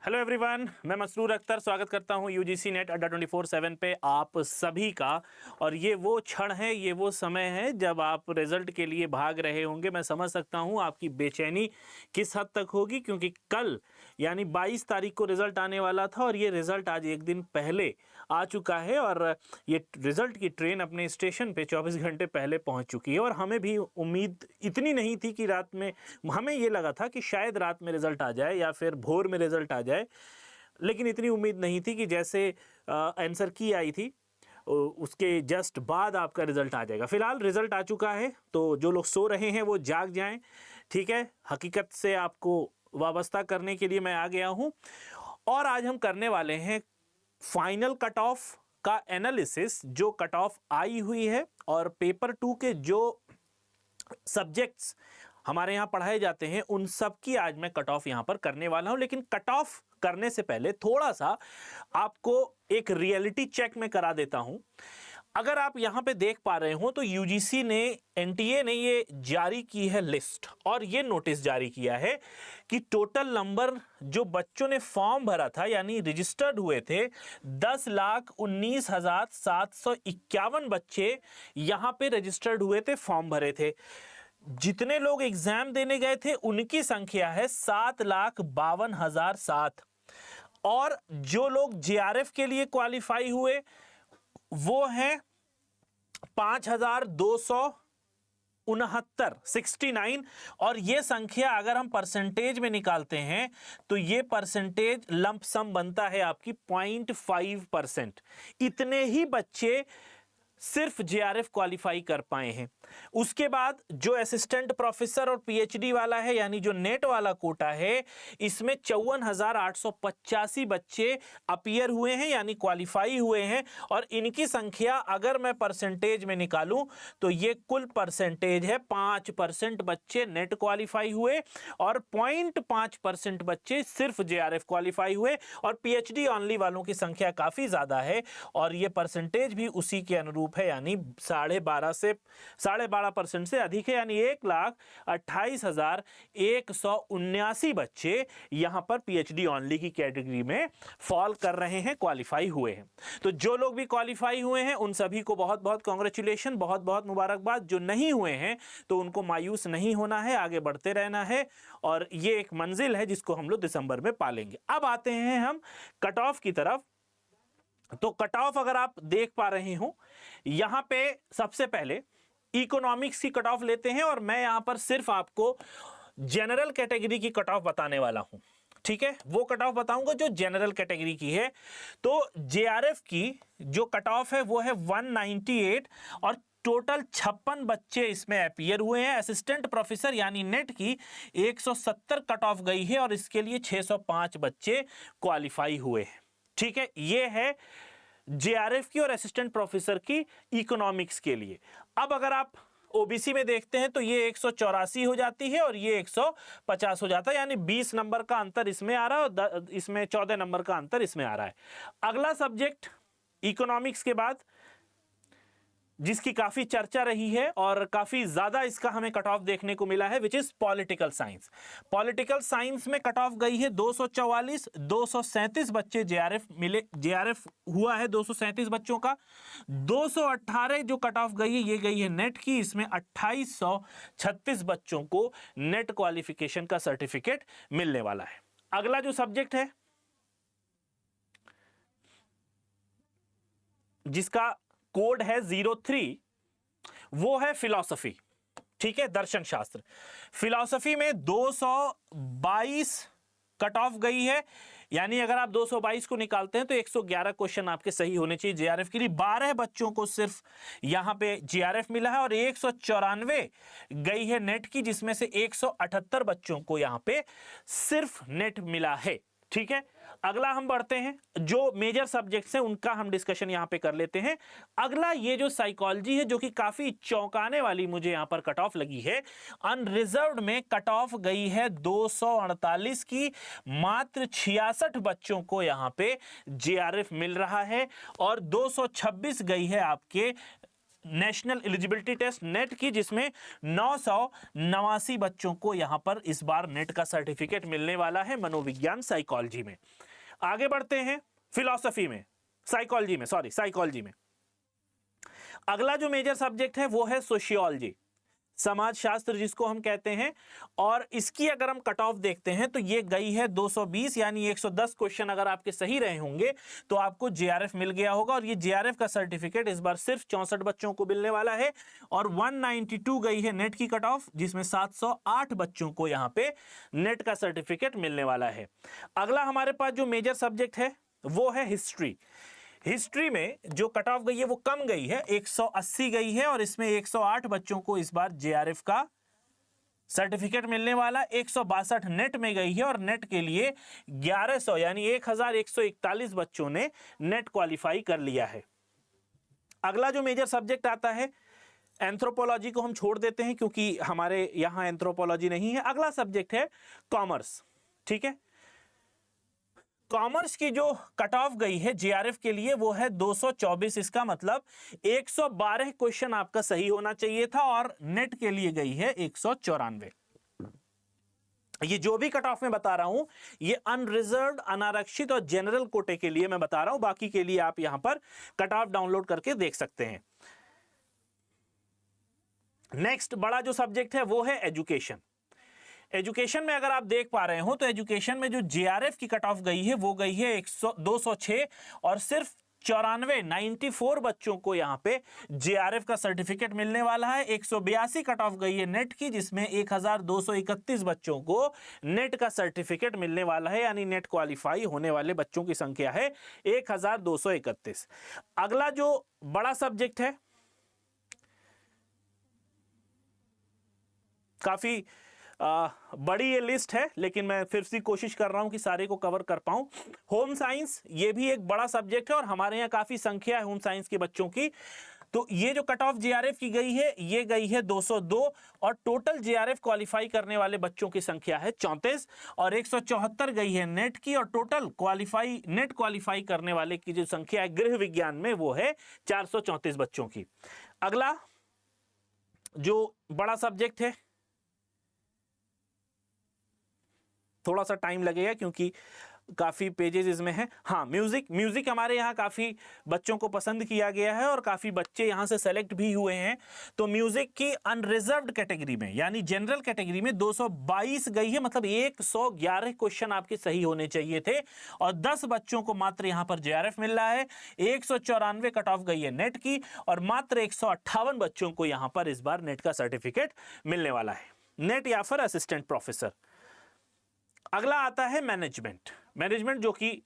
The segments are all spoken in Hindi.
हेलो एवरीवन, मैं मसरूर अख्तर स्वागत करता हूं यूजीसी नेट अड्डा 24/7 पे आप सभी का। और ये वो क्षण है, ये वो समय है जब आप रिज़ल्ट के लिए भाग रहे होंगे। मैं समझ सकता हूं आपकी बेचैनी किस हद तक होगी, क्योंकि कल यानी 22 तारीख को रिज़ल्ट आने वाला था और ये रिज़ल्ट आज एक दिन पहले आ चुका है। और ये रिज़ल्ट की ट्रेन अपने स्टेशन पे 24 घंटे पहले पहुँच चुकी है। और हमें भी उम्मीद इतनी नहीं थी कि रात में, हमें ये लगा था कि शायद रात में रिज़ल्ट आ जाए या फिर भोर में रिज़ल्ट आ जाए, लेकिन इतनी उम्मीद नहीं थी कि जैसे आंसर की आई थी उसके जस्ट बाद आपका रिजल्ट आ जाएगा। फिलहाल रिजल्ट आ चुका है, तो जो लोग सो रहे हैं वो जाग जाएं। ठीक है, हकीकत से आपको वाबस्ता करने के लिए मैं आ गया हूं। और आज हम करने वाले हैं फाइनल कट ऑफ का एनालिसिस, जो कट ऑफ आई हुई है और पेपर 2 के जो सब्जेक्ट्स हमारे यहाँ पढ़ाए जाते हैं उन सब की आज मैं कट ऑफ यहाँ पर करने वाला हूँ। लेकिन कट ऑफ करने से पहले थोड़ा सा आपको एक रियलिटी चेक में करा देता हूँ। अगर आप यहाँ पे देख पा रहे हो तो यूजीसी ने, एनटीए ने ये जारी की है लिस्ट, और ये नोटिस जारी किया है कि टोटल नंबर जो बच्चों ने फॉर्म भरा था यानी रजिस्टर्ड हुए थे 10,19,751 बच्चे यहाँ पे रजिस्टर्ड हुए थे, फॉर्म भरे थे। जितने लोग एग्जाम देने गए थे उनकी संख्या है 7,52,007। और जो लोग जेआरएफ के लिए क्वालिफाई हुए वो हैं 5,269। और ये संख्या अगर हम परसेंटेज में निकालते हैं तो ये परसेंटेज लंप सम बनता है आपकी 0.5%। इतने ही बच्चे सिर्फ जेआरएफ क्वालिफाई कर पाए हैं। उसके बाद जो असिस्टेंट प्रोफेसर और पीएचडी वाला है यानी जो नेट वाला कोटा है, इसमें 54,885 बच्चे अपीयर हुए हैं यानी क्वालिफाई हुए हैं। और इनकी संख्या अगर मैं परसेंटेज में निकालूं तो ये कुल परसेंटेज है 5% बच्चे नेट क्वालिफाई हुए और 0.5% बच्चे सिर्फ जेआरएफ क्वालिफाई हुए। और पीएचडी ऑनली वालों की संख्या काफी ज्यादा है और ये परसेंटेज भी उसी के अनुरूप है, यानी 12.5% से अधिक है, यानी 1,28,179 बच्चे यहां पर पीएचडी ऑनली की कैटेगरी में फॉल कर रहे हैं, क्वालिफाई हुए हैं। तो जो लोग भी क्वालिफाई हुए हैं उन सभी को बहुत बहुत कांग्रेचुलेशन, बहुत बहुत मुबारकबाद। जो नहीं हुए हैं तो उनको मायूस नहीं होना है, आगे बढ़ते रहना है और ये एक मंजिल है जिसको हम लोग दिसंबर में पालेंगे। अब आते हैं हम कट ऑफ की तरफ। तो कट ऑफ अगर आप देख पा रहे हो यहां पे सबसे पहले इकोनॉमिक्स की कट ऑफ लेते हैं और मैं यहां पर सिर्फ आपको जनरल कैटेगरी की कट ऑफ बताने वाला हूं। ठीक है, वो कट ऑफ बताऊंगा जो जनरल कैटेगरी की है। तो जेआरएफ की जो कट ऑफ है वो है 198 और टोटल 56 बच्चे इसमें अपीयर हुए हैं। असिस्टेंट प्रोफेसर यानी नेट की 170 कट ऑफ गई है और इसके लिए 605 बच्चे क्वालिफाई हुए हैं। ठीक है, ये है जेआरएफ की और असिस्टेंट प्रोफेसर की इकोनॉमिक्स के लिए। अब अगर आप ओबीसी में देखते हैं तो ये 184 हो जाती है और ये 150 हो जाता है, यानी 20 नंबर का अंतर इसमें आ रहा है और इसमें 14 नंबर का अंतर इसमें आ रहा है। अगला सब्जेक्ट इकोनॉमिक्स के बाद जिसकी काफी चर्चा रही है और काफी ज्यादा इसका हमें कट ऑफ देखने को मिला है, which is political science. Political science में कट ऑफ गई है 244, 237 बच्चे जेआरएफ मिले, जेआरएफ हुआ है 237 बच्चों का। 218 जो कट ऑफ गई है ये गई है नेट की, इसमें 2836 बच्चों को नेट क्वालिफिकेशन का सर्टिफिकेट मिलने वाला है। अगला जो सब्जेक्ट है जिसका कोड है 03, वो है फिलॉसफी। ठीक है, दर्शन शास्त्र। फिलॉसफी में 222 कट ऑफ गई है, यानी अगर आप 222 को निकालते हैं तो 111 क्वेश्चन आपके सही होने चाहिए जेआरएफ के लिए। 12 बच्चों को सिर्फ यहां पे जेआरएफ मिला है और 194 गई है नेट की, जिसमें से 178 बच्चों को यहां पे सिर्फ नेट मिला है। ठीक है, अगला हम बढ़ते हैं, जो मेजर सब्जेक्ट्स हैं उनका हम डिस्कशन यहां पे कर लेते हैं। अगला ये जो साइकोलॉजी है जो कि काफी चौंकाने वाली मुझे यहां पर कट ऑफ लगी है। अनरिजर्व्ड में कट ऑफ गई है 248 की, मात्र 66 बच्चों को यहां पे जेआरएफ मिल रहा है और 226 गई है आपके नेशनल एलिजिबिलिटी टेस्ट नेट की, जिसमें 989 बच्चों को यहां पर इस बार नेट का सर्टिफिकेट मिलने वाला है मनोविज्ञान साइकोलॉजी में। आगे बढ़ते हैं फिलॉसफी में, साइकोलॉजी में अगला जो मेजर सब्जेक्ट है वो है सोशियोलॉजी, समाजशास्त्र जिसको हम कहते हैं। और इसकी अगर हम कट ऑफ देखते हैं तो ये गई है 220, यानी 110 क्वेश्चन अगर आपके सही रहे होंगे तो आपको जेआरएफ मिल गया होगा। और ये जेआरएफ का सर्टिफिकेट इस बार सिर्फ 64 बच्चों को मिलने वाला है। और 192 गई है नेट की कट ऑफ, जिसमें 708 बच्चों को यहाँ पे नेट का सर्टिफिकेट मिलने वाला है। अगला हमारे पास जो मेजर सब्जेक्ट है वो है हिस्ट्री। हिस्ट्री में जो कट ऑफ गई है वो कम गई है, 180 गई है, और इसमें 108 बच्चों को इस बार जेआरएफ का सर्टिफिकेट मिलने वाला। 162 नेट में गई है, और नेट के लिए 1100 यानी 1141 बच्चों ने नेट क्वालिफाई कर लिया है। अगला जो मेजर सब्जेक्ट आता है, एंथ्रोपोलॉजी को हम छोड़ देते हैं क्योंकि हमारे यहां एंथ्रोपोलॉजी नहीं है। अगला सब्जेक्ट है कॉमर्स। ठीक है, कॉमर्स की जो कट ऑफ गई है जेआरएफ के लिए वो है 224। इसका मतलब 112 क्वेश्चन आपका सही होना चाहिए था, और नेट के लिए गई है 194। ये जो भी कट ऑफ में बता रहा हूं ये अनरिजर्व्ड, अनारक्षित और जनरल कोटे के लिए मैं बता रहा हूं, बाकी के लिए आप यहां पर कट ऑफ डाउनलोड करके देख सकते हैं। नेक्स्ट बड़ा जो सब्जेक्ट है वो है एजुकेशन। एजुकेशन में अगर आप देख पा रहे हो तो एजुकेशन में जो जेआरएफ की कट ऑफ गई है वो गई है 206, और सिर्फ 94 बच्चों को यहां पे जेआरएफ का सर्टिफिकेट मिलने वाला है। 182 कट ऑफ गई है नेट की, जिसमें 1231 बच्चों को नेट का सर्टिफिकेट मिलने वाला है, यानी नेट क्वालिफाई होने वाले बच्चों की संख्या है 1231। अगला जो बड़ा सब्जेक्ट है, काफी बड़ी ये लिस्ट है लेकिन मैं फिर से कोशिश कर रहा हूं कि सारे को कवर कर पाऊं। होम साइंस ये भी एक बड़ा सब्जेक्ट है, और हमारे यहाँ काफी संख्या है होम साइंस के बच्चों की। तो ये जो कट ऑफ जेआरएफ की गई है ये गई है 202, और टोटल जेआरएफ क्वालिफाई करने वाले बच्चों की संख्या है 34, और 174 गई है नेट की, और टोटल नेट क्वालिफाई करने वाले की जो संख्या है गृह विज्ञान में वो है 434 बच्चों की। अगला जो बड़ा सब्जेक्ट है, थोड़ा सा टाइम लगेगा क्योंकि काफी पेजेस इसमें हैं। हाँ, म्यूजिक हमारे यहाँ काफी बच्चों को पसंद किया गया है, और काफी बच्चे यहाँ से सेलेक्ट भी हुए हैं। तो म्यूजिक की अनरिजर्व्ड कैटेगरी में यानी जनरल कैटेगरी में 222 गई है, मतलब 111 क्वेश्चन आपके सही होने चाहिए थे, और 10 बच्चों को मात्र यहाँ पर जेआरएफ मिल रहा है। 194 कट ऑफ गई है नेट की, और मात्र 158 बच्चों को यहाँ पर इस बार नेट का सर्टिफिकेट मिलने वाला है, नेट या फिर असिस्टेंट प्रोफेसर। अगला आता है मैनेजमेंट जो कि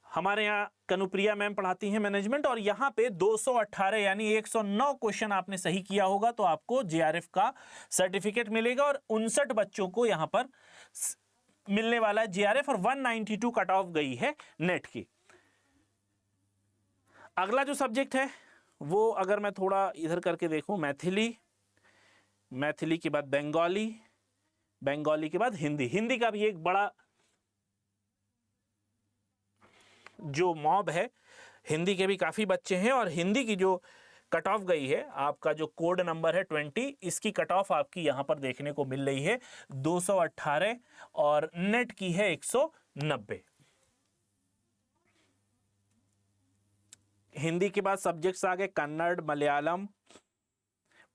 हमारे यहाँ कनुप्रिया मैम पढ़ाती हैं मैनेजमेंट, और यहाँ पे 218 यानी 109 क्वेश्चन आपने सही किया होगा तो आपको जेआरएफ का सर्टिफिकेट मिलेगा, और 59 बच्चों को यहाँ पर मिलने वाला है जेआरएफ, और 192 कट ऑफ गई है नेट की। अगला जो सब्जेक्ट है वो अगर मैं थोड़ा इधर करके देखूं, मैथिली के बाद बंगाली के बाद हिंदी का भी एक बड़ा जो मॉब है, हिंदी के भी काफी बच्चे हैं, और हिंदी की जो कट ऑफ गई है, आपका जो कोड नंबर है 20, इसकी कट ऑफ आपकी यहां पर देखने को मिल रही है 218, और नेट की है 190। हिंदी के बाद सब्जेक्ट्स आ गए कन्नड़, मलयालम,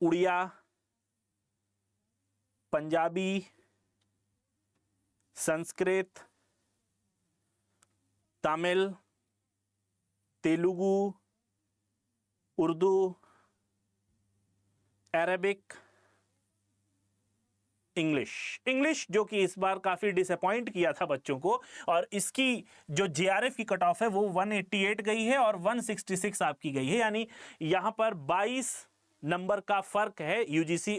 उड़िया, पंजाबी, संस्कृत, तमिल, तेलुगु, उर्दू, अरबिक, इंग्लिश जो कि इस बार काफी डिसअपॉइंट किया था बच्चों को, और इसकी जो जेआरएफ की कट ऑफ है वो 188 गई है, और 166 आपकी गई है, यानी यहां पर 22 नंबर का फर्क है यूजीसी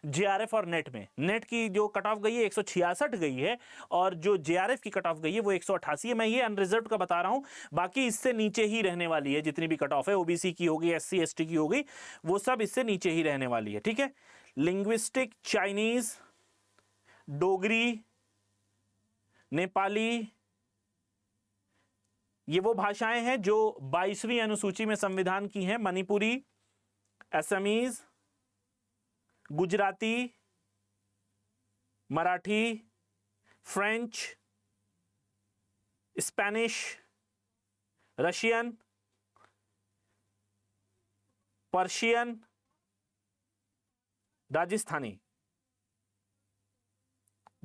जेआरएफ और नेट में। नेट की जो कट ऑफ गई है 166 गई है, और जो जेआरएफ की कट ऑफ गई है वो 188 है। मैं ये अनरिजर्व्ड का बता रहा हूं, बाकी इससे नीचे ही रहने वाली है, जितनी भी कट ऑफ है ओबीसी की होगी, एससी एसटी की होगी, वो सब इससे नीचे ही रहने वाली है। ठीक है, लिंग्विस्टिक, चाइनीज, डोगरी, नेपाली, ये वो भाषाएं हैं जो 22वीं अनुसूची में संविधान की हैं। Manipuri, Assamese, Gujarati, Marathi, French, Spanish, Russian, Persian, Rajasthani,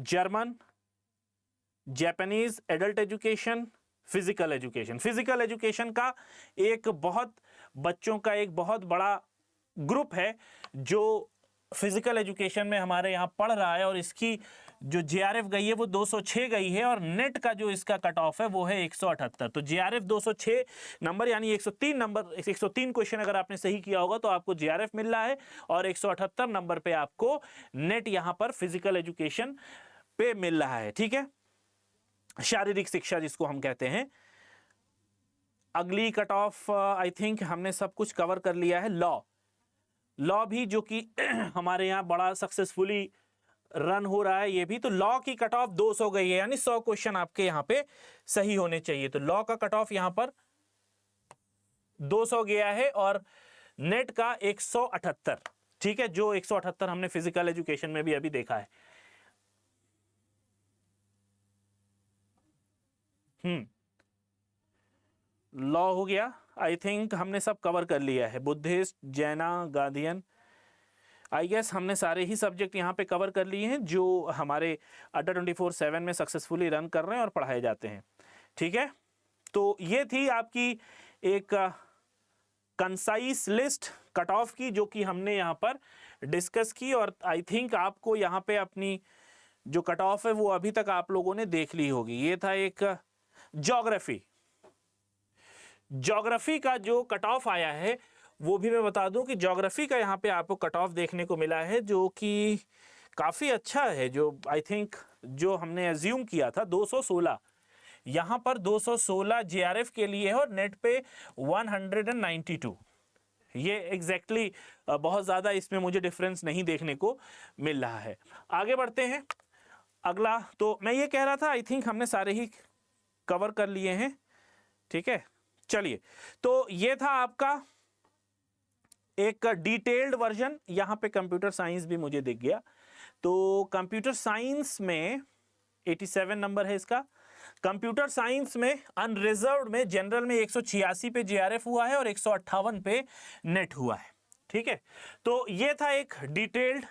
German, Japanese, adult education, physical education. Physical education का एक बहुत बच्चों का एक बहुत बड़ा ग्रुप है जो फिजिकल एजुकेशन में हमारे यहाँ पढ़ रहा है और इसकी जो जेआरएफ गई है वो 206 गई है और नेट का जो इसका कट ऑफ है वो है 178। तो जेआरएफ 206 नंबर यानी 103 नंबर, 103 क्वेश्चन अगर आपने सही किया होगा तो आपको जेआरएफ मिल रहा है और 178 नंबर पे आपको नेट यहाँ पर फिजिकल एजुकेशन पे मिल रहा है। ठीक है, शारीरिक शिक्षा जिसको हम कहते हैं। अगली कट ऑफ आई थिंक हमने सब कुछ कवर कर लिया है। लॉ भी जो कि हमारे यहाँ बड़ा सक्सेसफुली रन हो रहा है, ये भी। तो लॉ की कट ऑफ 200 गई है, यानी 100 क्वेश्चन आपके यहाँ पे सही होने चाहिए। तो लॉ का कट ऑफ यहाँ पर 200 गया है और नेट का 178। ठीक है, जो 178 हमने फिजिकल एजुकेशन में भी अभी देखा है। लॉ हो गया, आई थिंक हमने सब कवर कर लिया है। बुद्धिस्ट, जैना, गांधीयन, आई गेस हमने सारे ही सब्जेक्ट यहाँ पे कवर कर लिए हैं जो हमारे अड्डा 24/7 में सक्सेसफुली रन कर रहे हैं और पढ़ाए जाते हैं। ठीक है, तो ये थी आपकी एक कंसाइज लिस्ट कट ऑफ की जो कि हमने यहाँ पर डिस्कस की और आई थिंक आपको यहाँ पे अपनी जो कट ऑफ है वो अभी तक आप लोगों ने देख ली होगी। ये था एक ज्योग्राफी का जो कट ऑफ आया है वो भी मैं बता दूं कि ज्योग्राफी का यहाँ पे आपको कट ऑफ देखने को मिला है जो कि काफ़ी अच्छा है। जो आई थिंक जो हमने एज्यूम किया था 216, यहाँ पर 216 जेआरएफ के लिए है और नेट पे 192। ये एग्जैक्टली बहुत ज़्यादा इसमें मुझे डिफरेंस नहीं देखने को मिल रहा है। आगे बढ़ते हैं। अगला तो मैं ये कह रहा था आई थिंक हमने सारे ही कवर कर लिए हैं। ठीक है, चलिए, तो ये था आपका एक डिटेल्ड वर्जन। यहाँ पे कंप्यूटर साइंस भी मुझे दिख गया। तो कंप्यूटर साइंस में 87 नंबर है इसका। कंप्यूटर साइंस में अनरिजर्व्ड में जनरल में 186 पे जेआरएफ हुआ है और 158 पे नेट हुआ है। ठीक है, तो ये था एक डिटेल्ड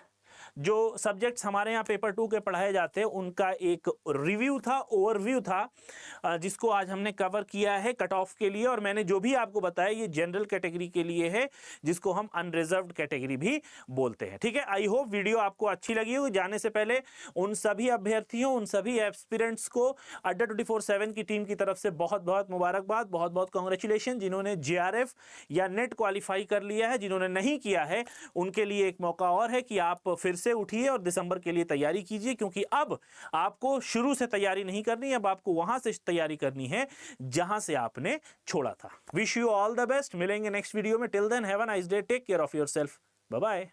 जो सब्जेक्ट्स हमारे यहाँ पेपर 2 के पढ़ाए जाते हैं उनका एक रिव्यू था, ओवरव्यू था जिसको आज हमने कवर किया है कट ऑफ के लिए। और मैंने जो भी आपको बताया ये जनरल कैटेगरी के लिए है जिसको हम अनरिजर्व्ड कैटेगरी भी बोलते हैं। ठीक है, आई होप वीडियो आपको अच्छी लगी होगी। जाने से पहले उन सभी अभ्यर्थियों, उन सभी एस्पिरेंट्स को अड्डा 24/7 की टीम की तरफ से बहुत बहुत मुबारकबाद, बहुत बहुत कॉन्ग्रेचुलेशन। जिन्होंने जेआरएफ या नेट क्वालिफाई कर लिया है, जिन्होंने नहीं किया है उनके लिए एक मौका और है कि आप फिर से उठिए और दिसंबर के लिए तैयारी कीजिए, क्योंकि अब आपको शुरू से तैयारी नहीं करनी, अब आपको वहां से तैयारी करनी है जहां से आपने छोड़ा था। Wish you all the best. मिलेंगे नेक्स्ट वीडियो में। Till then have a nice day, take care of yourself, bye bye.